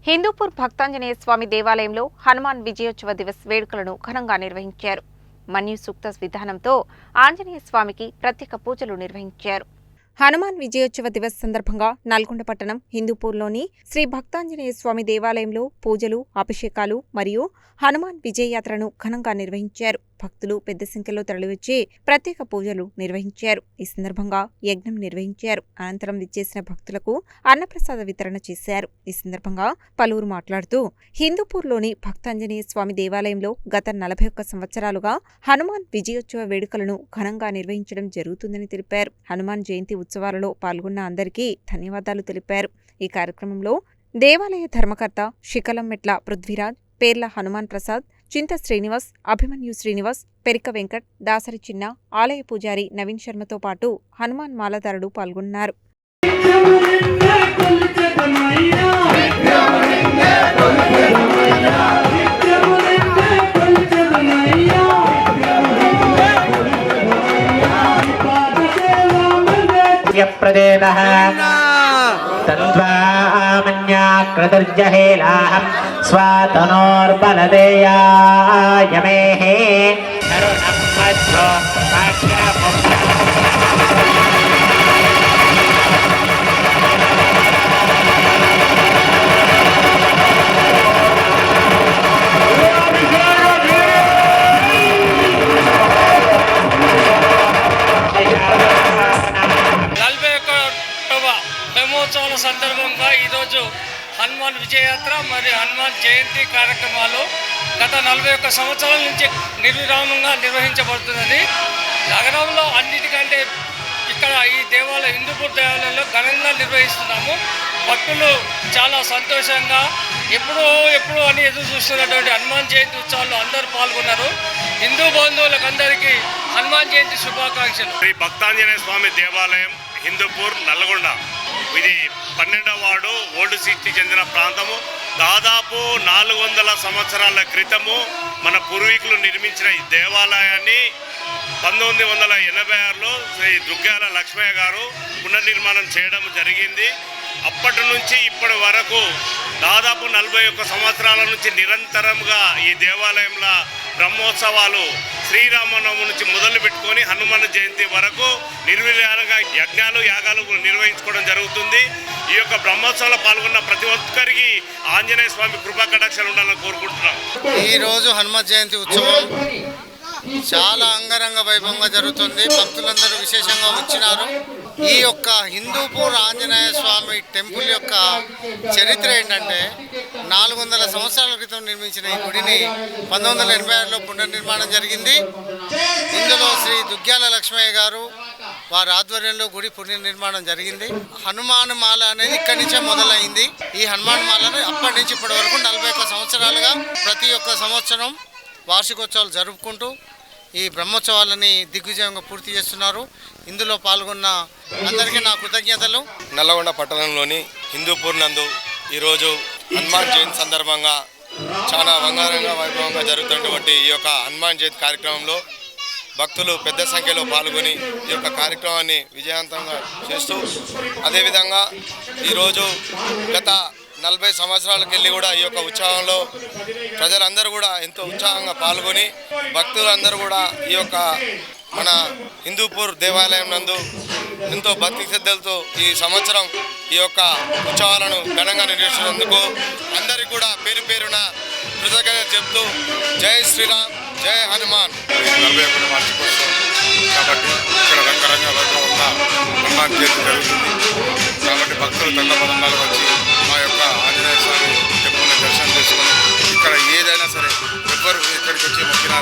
హిందూపూర్ భక్తాంజనేయ స్వామి దేవాలయంలో హనుమాన్ విజయోత్సవ దివస్ వేడుకలను ఘనంగా నిర్వహించారు. మన్యు సూక్త విధానంతో ఆంజనేయ స్వామికి ప్రత్యేక పూజలు నిర్వహించారు. హనుమాన్ విజయోత్సవ దివస్ సందర్భంగా నల్గొండ పట్టణం హిందూపూర్లోని శ్రీ భక్తాంజనేయ స్వామి దేవాలయంలో పూజలు, అభిషేకాలు మరియు హనుమాన్ విజయయాత్రను ఘనంగా నిర్వహించారు. భక్తులు పెద్ద సంఖ్యలో తరలివచ్చి ప్రత్యేక పూజలు నిర్వహించారు. ఈ సందర్భంగా యజ్ఞం నిర్వహించారు. అనంతరం విచ్చేసిన భక్తులకు అన్నప్రసాద వితరణ చేశారు. ఈ సందర్భంగా పలువురు మాట్లాడుతూ హిందూపూర్లోని భక్తాంజనేయ స్వామి దేవాలయంలో గత 41 సంవత్సరాలుగా హనుమాన్ విజయోత్సవ వేడుకలను ఘనంగా నిర్వహించడం జరుగుతుందని తెలిపారు. హనుమాన్ జయంతి ఉత్సవాలలో పాల్గొన్న అందరికీ ధన్యవాదాలు తెలిపారు. ఈ కార్యక్రమంలో దేవాలయ ధర్మకర్త శిఖలంమెట్ల పృథ్వీరాజ్, పేర్ల హనుమాన్ ప్రసాద్, చింత శ్రీనివాస్, అభిమన్యు శ్రీనివాస్, పెరిక వెంకట్, దాసరి చిన్న, ఆలయ పూజారి నవీన్ శర్మతో పాటు హనుమాన్ మాలధారుడు పాల్గొన్నారు. तन्त्वामन्याकृतर्जहेलाहं स्वातनोर्बलदेयायमेः బ్రహ్మోత్సవాల సందర్భంగా ఈరోజు హనుమాన్ విజయయాత్ర మరియు హనుమాన్ జయంతి కార్యక్రమాలు గత 41 సంవత్సరాల నుంచి నిర్విరామంగా నిర్వహించబడుతున్నది. నగరంలో అన్నిటికంటే ఇక్కడ ఈ దేవాలయం హిందూపూర్ దేవాలయంలో ఘనంగా నిర్వహిస్తున్నాము. భక్తులు చాలా సంతోషంగా ఎప్పుడు అని ఎదురు చూస్తున్నటువంటి హనుమాన్ జయంతి ఉత్సవాల్లో అందరూ పాల్గొన్నారు. హిందూ బంధువులకు అందరికీ హనుమాన్ జయంతి శుభాకాంక్షలు. శ్రీ భక్తాంజనేయ స్వామి దేవాలయం హిందూపూర్ నల్గొండ. ఇది 12వ వార్డు ఓల్డ్ సిటీ చెందిన ప్రాంతము. దాదాపు 400 సంవత్సరాల క్రితము మన పూర్వీకులు నిర్మించిన ఈ దేవాలయాన్ని 1986లో శ్రీ దుగ్గ్యాల లక్ష్మయ్య గారు పునర్నిర్మాణం చేయడం జరిగింది. అప్పటి నుంచి ఇప్పటి వరకు దాదాపు 41 సంవత్సరాల నుంచి నిరంతరంగా ఈ దేవాలయంలో బ్రహ్మోత్సవాలు శ్రీరామనవమి నుంచి మొదలు పెట్టుకొని హనుమాన్ జయంతి వరకు నిర్విరామంగా యజ్ఞాలు, యాగాలు నిర్వహించుకోవడం జరుగుతుంది. ఈ యొక్క బ్రహ్మోత్సవాల్లో పాల్గొన్న ప్రతి ఒక్కరికి ఆంజనేయ స్వామి కృపా కటాక్షాలు ఉండాలని కోరుకుంటున్నాం. ఈరోజు హనుమత్ జయంతి ఉత్సవం చాలా అంగరంగ వైభవంగా జరుగుతుంది. భక్తులందరూ విశేషంగా వచ్చినారు. ఈ యొక్క హిందూపూర్ ఆంజనేయ స్వామి టెంపుల్ యొక్క చరిత్ర ఏంటంటే 400 సంవత్సరాల క్రితం నిర్మించిన ఈ గుడిని 1986లో పునర్నిర్మాణం జరిగింది. ఇందులో శ్రీ దుగ్గ్యాల లక్ష్మయ్య గారు వారి ఆధ్వర్యంలో గుడి పునర్నిర్మాణం జరిగింది. హనుమాన్ మాల అనేది ఇక్కడి నుంచే మొదలైంది. ఈ హనుమాన్ మాలను అప్పటి నుంచి ఇప్పటి వరకు 41 సంవత్సరాలుగా ప్రతి ఒక్క సంవత్సరం వార్షికోత్సవాలు జరుపుకుంటూ ఈ బ్రహ్మోత్సవాలని దిగ్విజయంగా పూర్తి చేస్తున్నారు. ఇందులో పాల్గొన్న అందరికీ నా కృతజ్ఞతలు. నల్లగొండ పట్టణంలోని హిందూపూర్ నందు ఈరోజు హనుమాన్ జయంతి సందర్భంగా చాలా అంగరంగ వైభవంగా జరుగుతున్నటువంటి ఈ యొక్క హనుమాన్ జయంతి కార్యక్రమంలో భక్తులు పెద్ద సంఖ్యలో పాల్గొని ఈ యొక్క కార్యక్రమాన్ని విజయవంతంగా చేస్తూ, అదేవిధంగా ఈరోజు గత 40 సంవత్సరాలకెళ్ళి కూడా ఈ యొక్క ఉత్సవంలో ప్రజలందరూ కూడా ఎంతో ఉత్సాహంగా పాల్గొని భక్తులందరూ కూడా ఈ యొక్క మన హిందూపూర్ దేవాలయం నందు ఎంతో భక్తి శ్రద్ధలతో ఈ సంవత్సరం ఈ యొక్క ఉత్సవాలను ఘనంగా నిర్వహించినందుకు అందరికీ కూడా పేరు పేరున కృతజ్ఞతలు చెప్తూ జై శ్రీరామ్, జై హనుమాన్. 41వ వార్షికోత్సవం కాబట్టి ఇక్కడ రంగరంగ వైభవంగా హనుమాన్ జయంతి జరుగుతుంది. కాబట్టి భక్తులు తండపదండాలు వచ్చి మా యొక్క ఆంజనేయ స్వామి టెంపుల్ని దర్శనం చేసుకొని ఇక్కడ ఏదైనా సరే ఎవ్వరు ఇక్కడికి వచ్చి మొక్కినా